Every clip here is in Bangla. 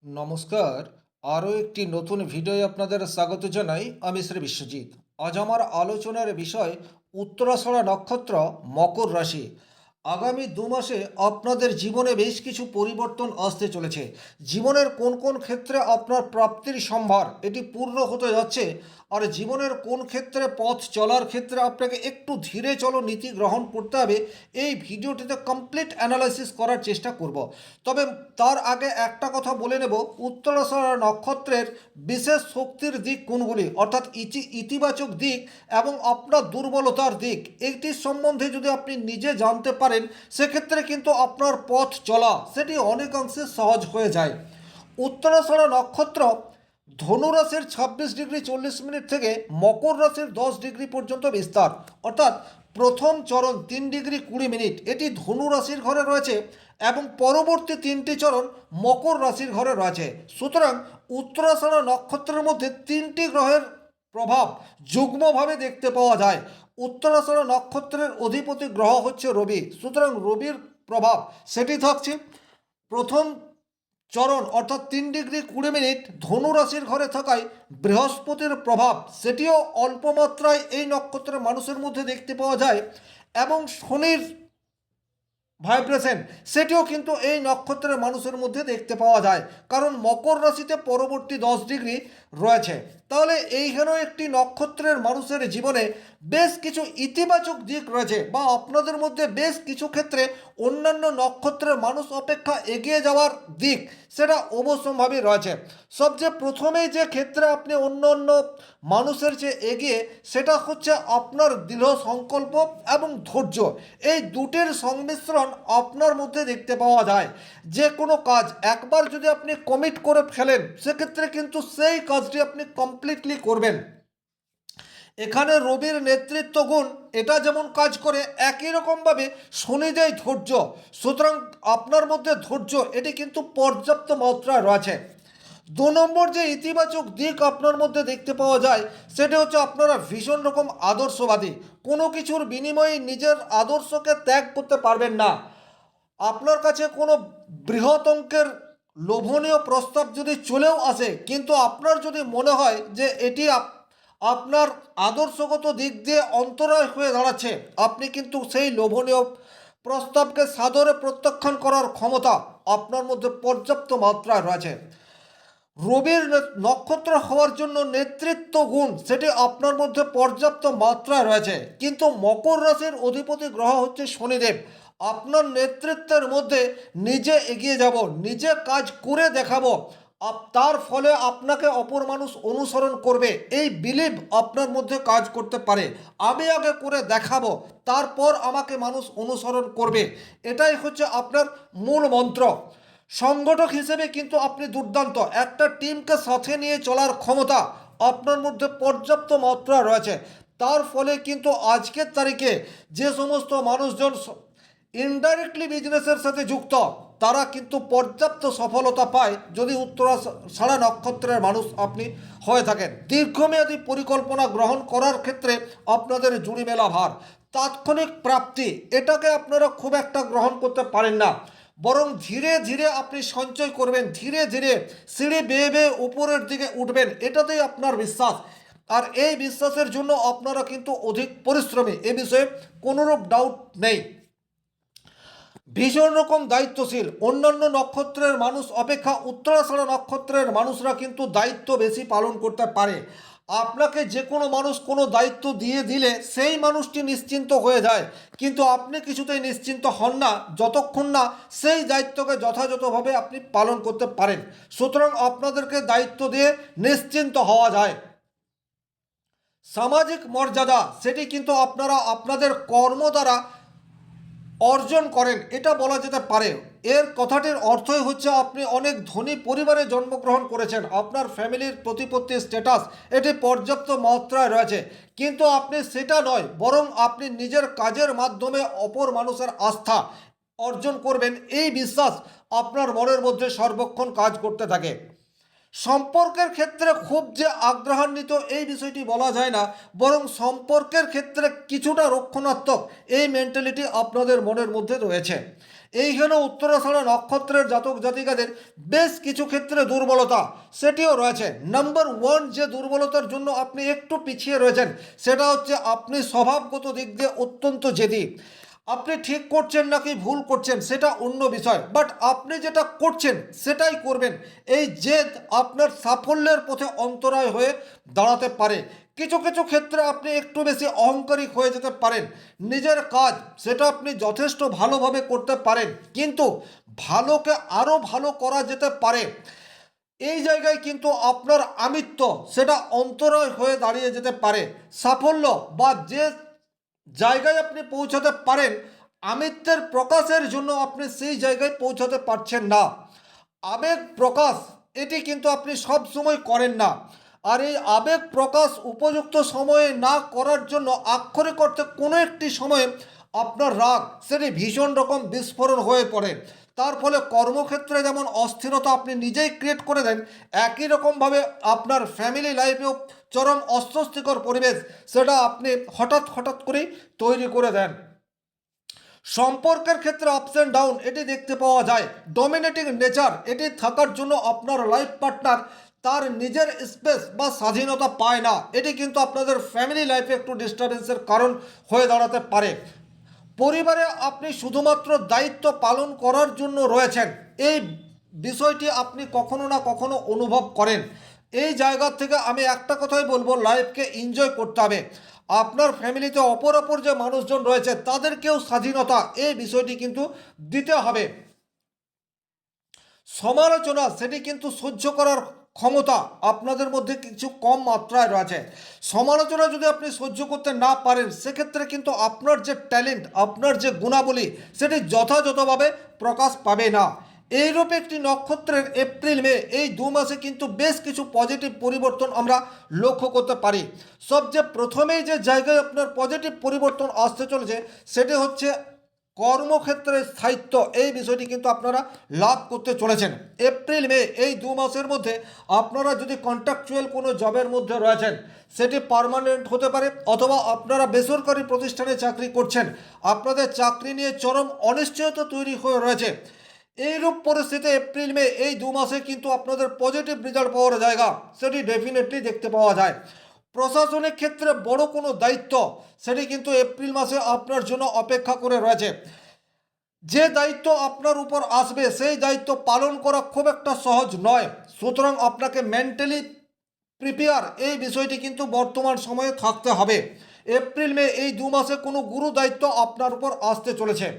নমস্কার। আরও একটি নতুন ভিডিওয় আপনাদের স্বাগত জানাই। আমি শ্রী বিশ্বজিৎ। আজ আমার আলোচনার বিষয় উত্তরাষাঢ়া নক্ষত্র, মকর রাশি। আগামী 2 মাসে আপনাদের জীবনে বেশ কিছু পরিবর্তন আসতে চলেছে। জীবনের কোন কোন ক্ষেত্রে আপনার প্রাপ্তির সম্ভার এটি পূর্ণ হতে যাচ্ছে, আর জীবনের কোন ক্ষেত্রে পথ চলার ক্ষেত্রে আপনাকে একটু ধীরে চলো নীতি গ্রহণ করতে হবে, এই ভিডিওটিতে কমপ্লিট অ্যানালাইসিস করার চেষ্টা করব। তবে তার আগে একটা কথা বলে নেব, উত্তরাষাঢ়া নক্ষত্রের বিশেষ শক্তির দিক কোনগুলি, অর্থাৎ ইতিবাচক দিক এবং আপনার দুর্বলতার দিক, এইটির সম্বন্ধে যদি আপনি নিজে জানতে পারেন, সেক্ষেত্রে কিন্তু আপনার পথ চলা সেটি অনেকাংশে সহজ হয়ে যায়। উত্তরাষাঢ়া নক্ষত্র ধনু রাশির 26 ডিগ্রি 40 মিনিট থেকে মকর রাশির 10 ডিগ্রি পর্যন্ত বিস্তার, অর্থাৎ প্রথম চরণ 3 ডিগ্রি 20 মিনিট এটি ধনু রাশির ঘরে রয়েছে এবং পরবর্তী 3টি চরণ মকর রাশির ঘরে রয়েছে। সুতরাং উত্তরাষাঢ়া নক্ষত্রের মধ্যে 3টি গ্রহের প্রভাব যুগ্মভাবে দেখতে পাওয়া যায়। উত্তরাষাঢ়া নক্ষত্রের অধিপতি গ্রহ হচ্ছে রবি। সুতরাং রবির প্রভাব সেটি থাকছে প্রথম চরণ, অর্থাৎ 3 ডিগ্রি 20 মিনিট ধনু রাশির ঘরে থাকায় বৃহস্পতির প্রভাব সেটিও অল্প মাত্রায় এই নক্ষত্রের মানুষের মধ্যে দেখতে পাওয়া যায়, এবং শনির ভাইব্রেশন সেটিও কিন্তু এই নক্ষত্রের মানুষের মধ্যে দেখতে পাওয়া যায়, কারণ মকর রাশিতে পরবর্তী 10 ডিগ্রি রয়েছে। তাহলে এইখানেও একটি নক্ষত্রের মানুষের জীবনে বেশ কিছু ইতিবাচক দিক রয়েছে, বা আপনাদের মধ্যে বেশ কিছু ক্ষেত্রে অন্যান্য নক্ষত্রের মানুষ অপেক্ষা এগিয়ে যাওয়ার দিক সেটা অবশ্যম্ভাবী রয়েছে। সবচেয়ে প্রথমেই যে ক্ষেত্রে আপনি অন্য অন্য মানুষের যে এগিয়ে, সেটা হচ্ছে আপনার দৃঢ় সংকল্প এবং ধৈর্য। এই দুটির সংমিশ্রণ আপনার মধ্যে দেখতে পাওয়া যায়। যে কোনো কাজ একবার যদি আপনি কমিট করে ফেলেন, সেক্ষেত্রে কিন্তু সেই কাজটি আপনি কমপ্লিটলি করবেন। এখানে রবির নেতৃত্ব গুণ এটা যেমন কাজ করে, একই রকমভাবে শনি দেয় ধৈর্য। সুতরাং আপনার মধ্যে ধৈর্য এটি কিন্তু পর্যাপ্ত মাত্রায় রয়েছে। 2 নম্বর যে ইতিবাচক দিক আপনার মধ্যে দেখতে পাওয়া যায়, সেটা হচ্ছে আপনারা ভীষণ রকম আদর্শবাদী। কোনো কিছুর বিনিময়ে নিজের আদর্শকে ত্যাগ করতে পারবেন না। আপনার কাছে কোনো বৃহৎ অঙ্কের লোভনীয় প্রস্তাব যদি চলেও আসে, কিন্তু আপনার যদি মনে হয় যে এটি আপনার আদর্শগত দিক দিয়ে অন্তরায় হয়ে দাঁড়াচ্ছে, আপনি কিন্তু সেই লোভনীয় প্রস্তাবকে সাদরে প্রত্যাখ্যান করার ক্ষমতা আপনার মধ্যে পর্যাপ্ত মাত্রায় রয়েছে। রবির নক্ষত্র হওয়ার জন্য নেতৃত্ব গুণ সেটি আপনার মধ্যে পর্যাপ্ত মাত্রায় রয়েছে, কিন্তু মকর রাশির অধিপতি গ্রহ হচ্ছে শনিদেব। আপনার নেতৃত্বের মধ্যে নিজে এগিয়ে যাব, নিজে কাজ করে দেখাবো, তার ফলে আপনাকে অপর মানুষ অনুসরণ করবে, এই বিলিভ আপনার মধ্যে কাজ করতে পারে। আমি আগে করে দেখাবো, তারপর আমাকে মানুষ অনুসরণ করবে, এটাই হচ্ছে আপনার মূল মন্ত্র। সংগঠক হিসেবে কিন্তু আপনি দুর্দান্ত, একটা টিমকে সাথে নিয়ে চলার ক্ষমতা আপনার মধ্যে পর্যাপ্ত মাত্রা রয়েছে। তার ফলে কিন্তু আজকের তারিখে যে সমস্ত মানুষজন ইনডাইরেক্টলি বিজনেসের সাথে যুক্ত, তারা কিন্তু পর্যাপ্ত সফলতা পায় যদি উত্তরাষাঢ়া নক্ষত্রের মানুষ আপনি হয়ে থাকেন। দীর্ঘমেয়াদী পরিকল্পনা গ্রহণ করার ক্ষেত্রে আপনাদের জুড়ি মেলা ভার, তাৎক্ষণিক প্রাপ্তি এটাকে আপনারা খুব একটা গ্রহণ করতে পারেন না, বরং ধীরে ধীরে আপনি সঞ্চয় করবেন, ধীরে ধীরে সিঁড়ি বেয়ে বেয়ে উপরের দিকে উঠবেন, এটাতেই আপনার বিশ্বাস। আর এই বিশ্বাসের জন্য আপনারা কিন্তু অধিক পরিশ্রমী, এ বিষয়ে কোনোরূপ ডাউট নেই। ভীষণ রকম দায়িত্বশীল, অন্যান্য নক্ষত্রের মানুষ অপেক্ষা উত্তরাষাঢ়া নক্ষত্রের মানুষরা কিন্তু দায়িত্ব বেশি পালন করতে পারে। আপনাকে যে কোনো মানুষ কোনো দায়িত্ব দিয়ে দিলে সেই মানুষটি নিশ্চিন্ত হয়ে যায়, কিন্তু আপনি কিছুতেই নিশ্চিন্ত হন না যতক্ষণ না সেই দায়িত্বকে যথাযথভাবে আপনি পালন করতে পারেন। সুতরাং আপনাদেরকে দায়িত্ব দিয়ে নিশ্চিন্ত হওয়া যায়। সামাজিক মর্যাদা সেটি কিন্তু আপনারা আপনাদের কর্ম দ্বারা অর্জন করেন, এটা বলা যেতে পারে। এর কথাটির অর্থই হচ্ছে আপনি অনেক ধনী পরিবারে জন্মগ্রহণ করেছেন, আপনার ফ্যামিলির প্রতিপত্তি স্ট্যাটাস এটি পর্যাপ্ত মাত্রায় রয়েছে, কিন্তু আপনি সেটা নয়, বরং আপনি নিজের কাজের মাধ্যমে অপর মানুষের আস্থা অর্জন করবেন, এই বিশ্বাস আপনার মনের মধ্যে সর্বক্ষণ কাজ করতে থাকে। সম্পর্কের ক্ষেত্রে খুব যে আগ্রহান্বিত এই বিষয়টি বলা যায় না, বরং সম্পর্কের ক্ষেত্রে কিছুটা রক্ষণাত্মক এই মেন্টালিটি আপনাদের মনের মধ্যে রয়েছে। এইখানে উত্তরাষাঢ়া নক্ষত্রের জাতক জাতিকাদের বেশ কিছু ক্ষেত্রে দুর্বলতা সেটিও রয়েছে। নাম্বার ওয়ান, যে দুর্বলতার জন্য আপনি একটু পিছিয়ে রয়েছেন সেটা হচ্ছে আপনি স্বভাবগত দিক দিয়ে অত্যন্ত জেদি। আপনি ঠিক করছেন নাকি ভুল করছেন সেটা অন্য বিষয়, বাট আপনি যেটা করছেন সেটাই করবেন। এই জেদ আপনার সাফল্যের পথে অন্তরায় হয়ে দাঁড়াতে পারে। কিছু কিছু ক্ষেত্রে আপনি একটু বেশি অহংকারী হয়ে যেতে পারেন। নিজের কাজ সেটা আপনি যথেষ্ট ভালোভাবে করতে পারেন, কিন্তু ভালোকে আরও ভালো করা যেতে পারে। এই জায়গায় কিন্তু আপনার আমিত্ব সেটা অন্তরায় হয়ে দাঁড়িয়ে যেতে পারে। সাফল্য বা যে জায়গায় আপনি পৌঁছাতে পারেন, আমিত্বের প্রকাশের জন্য আপনি সেই জায়গায় পৌঁছাতে পারছেন না। আবেগ প্রকাশ এটি কিন্তু আপনি সব সময় করেন না। আর এই আবেগ প্রকাশ উপযুক্ত সময়ে না করার জন্য আক্ষরিক অর্থে কোনো একটি সময়ে আপনার রাগ সেটি ভীষণ রকম বিস্ফোরণ হয়ে পড়ে। তার ফলে কর্মক্ষেত্রে যেমন অস্থিরতা আপনি নিজেই ক্রিয়েট করে দেন, একই রকমভাবে আপনার ফ্যামিলি লাইফেও চরম অস্বস্তিকর পরিবেশ সেটা আপনি হঠাৎ হঠাৎ করেই তৈরি করে দেন। সম্পর্কের ক্ষেত্রে আপস অ্যান্ড ডাউন এটি দেখতে পাওয়া যায়। ডমিনেটিং নেচার এটি থাকার জন্য আপনার লাইফ পার্টনার তার নিজের স্পেস বা স্বাধীনতা পায় না। এটি কিন্তু আপনাদের ফ্যামিলি লাইফে একটু ডিস্টারবেন্সের কারণ হয়ে দাঁড়াতে পারে। পরিবারে আপনি শুধুমাত্র দায়িত্ব পালন করার জন্য রয়েছেন, এই বিষয়টি আপনি কখনো না কখনো অনুভব করেন। এই জায়গা থেকে আমি একটা কথাই বলবো, লাইফকে এনজয় করতে হবে। আপনার ফ্যামিলিতে অপর অপর যে মানুষজন রয়েছে তাদেরকেও স্বাধীনতা এই বিষয়টি কিন্তু দিতে হবে। সমালোচনা সেটি কিন্তু সহ্য করার ক্ষমতা আপনাদের মধ্যে কিছু কম মাত্রায় রয়েছে। সমালোচনা যদি আপনি সহ্য করতে না পারেন সেক্ষেত্রে কিন্তু আপনার যে ট্যালেন্ট, আপনার যে গুণাবলী সেটি যথাযথভাবে প্রকাশ পাবে না। এইরূপ একটি নক্ষত্রের এপ্রিল মে এই 2 মাসে কিন্তু বেশ কিছু পজিটিভ পরিবর্তন আমরা লক্ষ্য করতে পারি। সবচেয়ে প্রথমেই যে জায়গায় আপনার পজিটিভ পরিবর্তন আসতে চলেছে সেটি হচ্ছে কর্মক্ষেত্রে স্থায়িত্ব। এই বিষয়টি কিন্তু আপনারা লাভ করতে চলেছেন। এপ্রিল মে এই 2 মাসের মধ্যে আপনারা যদি কন্ট্রাকচুয়াল কোনো জবের মধ্যে রয়েছেন সেটি পার্মানেন্ট হতে পারে, অথবা আপনারা বেসরকারি প্রতিষ্ঠানে চাকরি করছেন, আপনাদের চাকরি নিয়ে চরম অনিশ্চয়তা তৈরি হয়ে রয়েছে। এইরূপ পরিস্থিতি এপ্রিল মে এই 2 মাসে কিন্তু আপনাদের পজিটিভ রেজাল্ট পাওয়ার জায়গা সেটি ডেফিনেটলি দেখতে পাওয়া যায়। প্রশাসনিক ক্ষেত্রে বড় কোনো দায়িত্ব সেটি কিন্তু এপ্রিল মাসে আপনার জন্য অপেক্ষা করে রয়েছে। যে দায়িত্ব আপনার উপর আসবে সেই দায়িত্ব পালন করা খুব একটা সহজ নয়, সুতরাং আপনাকে মেন্টালি প্রিপেয়ার এই বিষয়টি কিন্তু বর্তমান সময়ে থাকতে হবে। এপ্রিল মে এই 2 মাসে কোনো গুরু দায়িত্ব আপনার উপর আসতে চলেছে।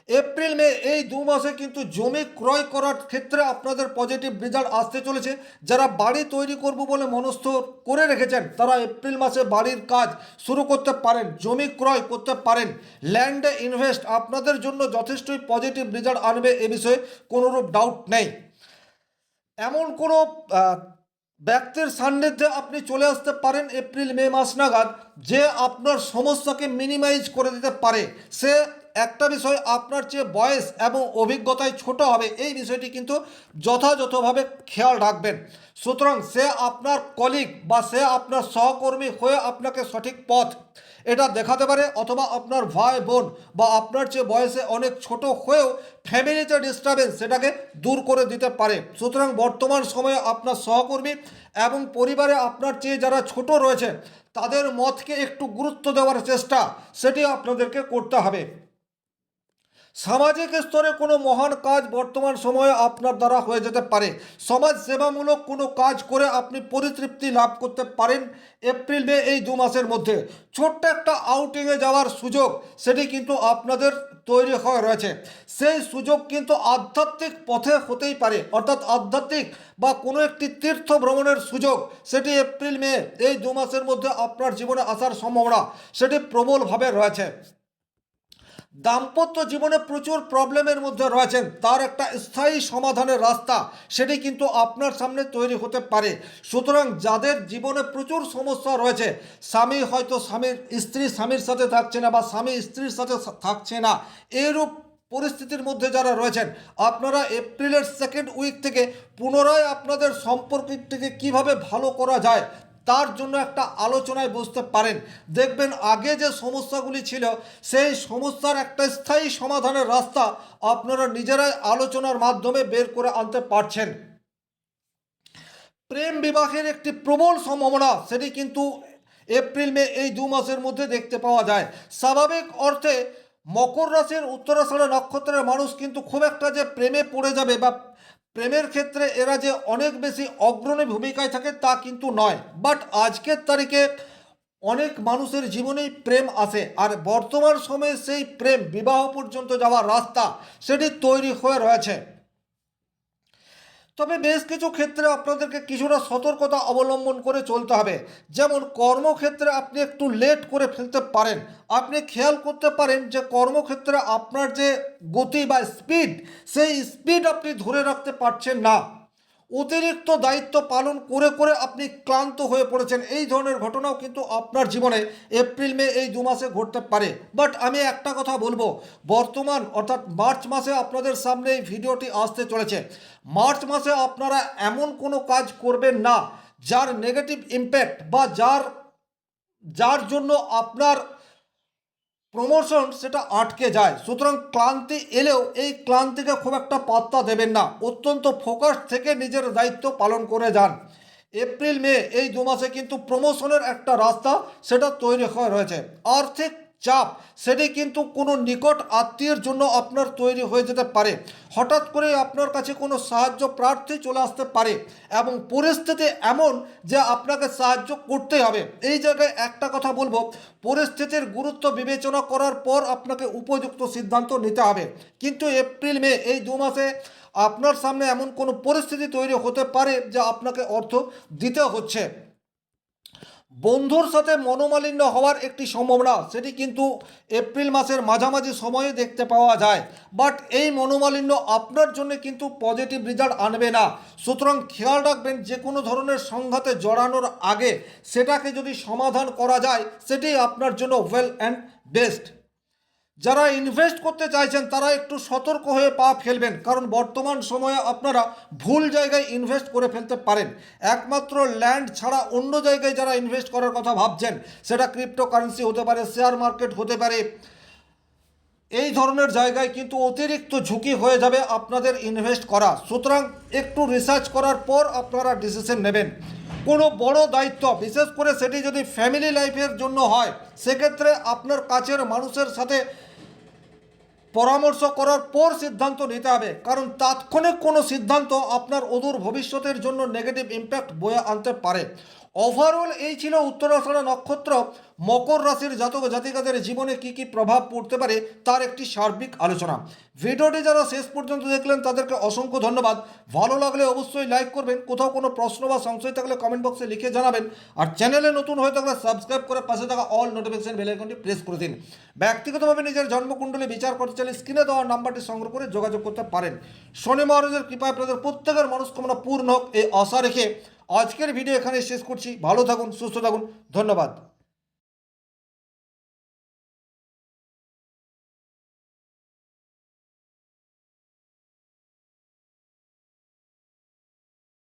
এপ্রিল মে এই 2 মাসে কিন্তু জমি ক্রয় করার ক্ষেত্রে আপনাদের পজিটিভ রেজাল্ট আসতে চলেছে। যারা বাড়ি তৈরি করব বলে মনস্থ করে রেখেছেন তারা এপ্রিল মাসে বাড়ির কাজ শুরু করতে পারেন, জমি ক্রয় করতে পারেন। ল্যান্ডে ইনভেস্ট আপনাদের জন্য যথেষ্টই পজিটিভ রেজাল্ট আনবে, এ বিষয়ে কোনোরূপ ডাউট নেই। এমন কোনো ব্যক্তির সান্নিধ্যে আপনি চলে আসতে পারেন এপ্রিল মে মাস নাগাদ যে আপনার সমস্যাকে মিনিমাইজ করে দিতে পারে। সে একটা বিষয় আপনার চেয়ে বয়স এবং অভিজ্ঞতায় ছোট হবে, এই বিষয়টি কিন্তু যথাযথভাবে খেয়াল রাখবেন। সুতরাং সে আপনার কলিগ বা সে আপনার সহকর্মী হয়ে আপনাকে সঠিক পথ এটা দেখাতে পারে, অথবা আপনার ভাই বোন বা আপনার চেয়ে বয়সে অনেক ছোট হয়েও ফ্যামিলিতে ডিস্টারবেন্স সেটাকে দূর করে দিতে পারে। সুতরাং বর্তমান সময়ে আপনার সহকর্মী এবং পরিবারে আপনার চেয়ে যারা ছোট রয়েছে তাদের মতকে একটু গুরুত্ব দেওয়ার চেষ্টা সেটি আপনাদেরকে করতে হবে। সামাজিক স্তরে কোনো মহান কাজ বর্তমান সময়ে আপনার দ্বারা হয়ে যেতে পারে। সমাজ সেবামূলক কোনো কাজ করে আপনি পরিতৃপ্তি লাভ করতে পারেন এপ্রিল মে এই 2 মাসের মধ্যে। ছোট্ট একটা আউটিংয়ে যাওয়ার সুযোগ সেটি কিন্তু আপনাদের তৈরি হয়ে রয়েছে। সেই সুযোগ কিন্তু আধ্যাত্মিক পথে হতেই পারে, অর্থাৎ আধ্যাত্মিক বা কোনো একটি তীর্থ ভ্রমণের সুযোগ সেটি এপ্রিল মে এই 2 মাসের মধ্যে আপনার জীবনে আসার সম্ভাবনা সেটি প্রবলভাবে রয়েছে। দাম্পত্য জীবনে প্রচুর প্রবলেমের মধ্যে রয়েছেন, তার একটা স্থায়ী সমাধানের রাস্তা সেটি কিন্তু আপনার সামনে তৈরি হতে পারে। সুতরাং যাদের জীবনে প্রচুর সমস্যা রয়েছে, স্বামী হয়তো স্ত্রীর সাথে থাকছে না বা স্বামী স্ত্রীর সাথে থাকছে না, এরূপ পরিস্থিতির মধ্যে যারা রয়েছেন আপনারা এপ্রিলের সেকেন্ড উইক থেকে পুনরায় আপনাদের সম্পর্কটিকে কিভাবে ভালো করা যায় তার জন্য একটা আলোচনায় বসতে পারেন। দেখবেন আগে যে সমস্যাগুলি ছিল সেই সমস্যার একটা স্থায়ী সমাধানের রাস্তা আপনারা নিজেরাই আলোচনার মাধ্যমে বের করে আনতে পারছেন। প্রেম বিবাহের একটি প্রবল সম্ভাবনা সেটি কিন্তু এপ্রিল মে এই 2 মাসের মধ্যে দেখতে পাওয়া যায়। স্বাভাবিক অর্থে মকর রাশির উত্তরাষাঢ়া নক্ষত্রের মানুষ কিন্তু খুব একটা যে প্রেমে পড়ে যাবে বা প্রেমের ক্ষেত্রে এরা যে অনেক বেশি অগ্রণী ভূমিকায় থাকে তা কিন্তু নয়। বাট আজকের তারিখে অনেক মানুষের জীবনেই প্রেম আসে, আর বর্তমান সময়ে সেই প্রেম বিবাহ পর্যন্ত যাওয়ার রাস্তা সেটি তৈরি হয়ে রয়েছে। তবে বেশ কিছু ক্ষেত্রে আপনাদেরকে কিছুটা সতর্কতা অবলম্বন করে চলতে হবে। যেমন কর্মক্ষেত্রে আপনি একটু লেট করে ফেলতে পারেন। আপনি খেয়াল করতে পারেন যে কর্মক্ষেত্রে আপনার যে গতি বা স্পিড, সেই স্পিড আপনি ধরে রাখতে পারছেন না। অতিরিক্ত দায়িত্ব পালন করে করে আপনি ক্লান্ত হয়ে পড়েছেন। এই ধরনের ঘটনাও কিন্তু আপনার জীবনে এপ্রিল মে এই 2 মাসে ঘটতে পারে। বাট আমি একটা কথা বলবো, বর্তমান অর্থাৎ মার্চ মাসে আপনাদের সামনে এই ভিডিওটি আসতে চলেছে। মার্চ মাসে আপনারা এমন কোনো কাজ করবেন না যার নেগেটিভ ইম্প্যাক্ট বা যার জন্য আপনার প্রমোশন সেটা আটকে যায়। সুতরাং ক্লান্তি এলেও এই ক্লান্তিকে খুব একটা পাত্তা দেবেন না, অত্যন্ত ফোকাস থেকে নিজের দায়িত্ব পালন করে যান। এপ্রিল মে এই 2 মাসে কিন্তু প্রমোশনের একটা রাস্তা সেটা তৈরি হয়ে রয়েছে। আর্থিক চাপ সেটি কিন্তু কোনো নিকট আত্মীয়ের জন্য আপনার তৈরি হয়ে যেতে পারে। হঠাৎ করে আপনার কাছে কোনো সাহায্য প্রার্থী চলে আসতে পারে এবং পরিস্থিতি এমন যে আপনাকে সাহায্য করতে হবে। এই জায়গায় একটা কথা বলবো, পরিস্থিতির গুরুত্ব বিবেচনা করার পর আপনাকে উপযুক্ত সিদ্ধান্ত নিতে হবে। কিন্তু এপ্রিল মে এই 2 মাসে আপনার সামনে এমন কোনো পরিস্থিতি তৈরি হতে পারে যা আপনাকে অর্থ দিতে হচ্ছে। বন্ধুর সাথে মনোমালিন্য হওয়ার একটি সম্ভাবনা সেটি কিন্তু এপ্রিল মাসের মাঝামাঝি সময়ে দেখতে পাওয়া যায়। বাট এই মনোমালিন্য আপনার জন্য কিন্তু পজিটিভ রেজাল্ট আনবে না। সুতরাং খেয়াল রাখবেন, যে কোনো ধরনের সংঘাতে জড়ানোর আগে সেটাকে যদি সমাধান করা যায় সেটি আপনার জন্য ওয়েল অ্যান্ড বেস্ট। যারা ইনভেস্ট করতে চাইছেন তারা একটু সতর্ক হয়ে পা ফেলবেন, কারণ বর্তমান সময়ে আপনারা ভুল জায়গায় ইনভেস্ট করে ফেলতে পারেন। একমাত্র ল্যান্ড ছাড়া অন্য জায়গায় যারা ইনভেস্ট করার কথা ভাবছেন, সেটা ক্রিপ্টোকারেন্সি হতে পারে, শেয়ার মার্কেট হতে পারে, এই ধরনের জায়গায় কিন্তু অতিরিক্ত ঝুঁকি হয়ে যাবে আপনাদের ইনভেস্ট করা। সুতরাং একটু রিসার্চ করার পর আপনারা ডিসিশন নেবেন। কোনো বড় দায়িত্ব, বিশেষ করে সেটি যদি ফ্যামিলি লাইফের জন্য হয়, সেক্ষেত্রে আপনার কাছের মানুষের সাথে পরামর্শ করার পর সিদ্ধান্ত নিতে হবে, কারণ তাৎক্ষণিক কোনো সিদ্ধান্ত আপনার অদূর ভবিষ্যতের জন্য নেগেটিভ ইম্প্যাক্ট বয়ে আনতে পারে। ওভারঅল এই ছিল উত্তরাষাঢ়া নক্ষত্র মকর রাশির জাতক জাতিকাদের জীবনে কী কী প্রভাব পড়তে পারে তার একটি সার্বিক আলোচনা। ভিডিওটি যারা শেষ পর্যন্ত দেখলেন তাদেরকে অসংখ্য ধন্যবাদ। ভালো লাগলে অবশ্যই লাইক করবেন, কোথাও কোনো প্রশ্ন বা সংশয় থাকলে কমেন্ট বক্সে লিখে জানাবেন, আর চ্যানেলে নতুন হয়ে থাকলে সাবস্ক্রাইব করে পাশে থাকা অল নোটিফিকেশন বেল আইকনটি প্রেস করে দিন। ব্যক্তিগতভাবে নিজের জন্মকুণ্ডলী বিচার করতে চাইলে স্ক্রিনে দেওয়ার নাম্বারটি সংগ্রহ করে যোগাযোগ করতে পারেন। শনি মহারাজের কৃপায় আপনাদের প্রত্যেকের মনস্কামনা পূর্ণ হোক এই আশা রেখে আজকের ভিডিও এখানে শেষ করছি। ভালো থাকুন, সুস্থ থাকুন, ধন্যবাদ।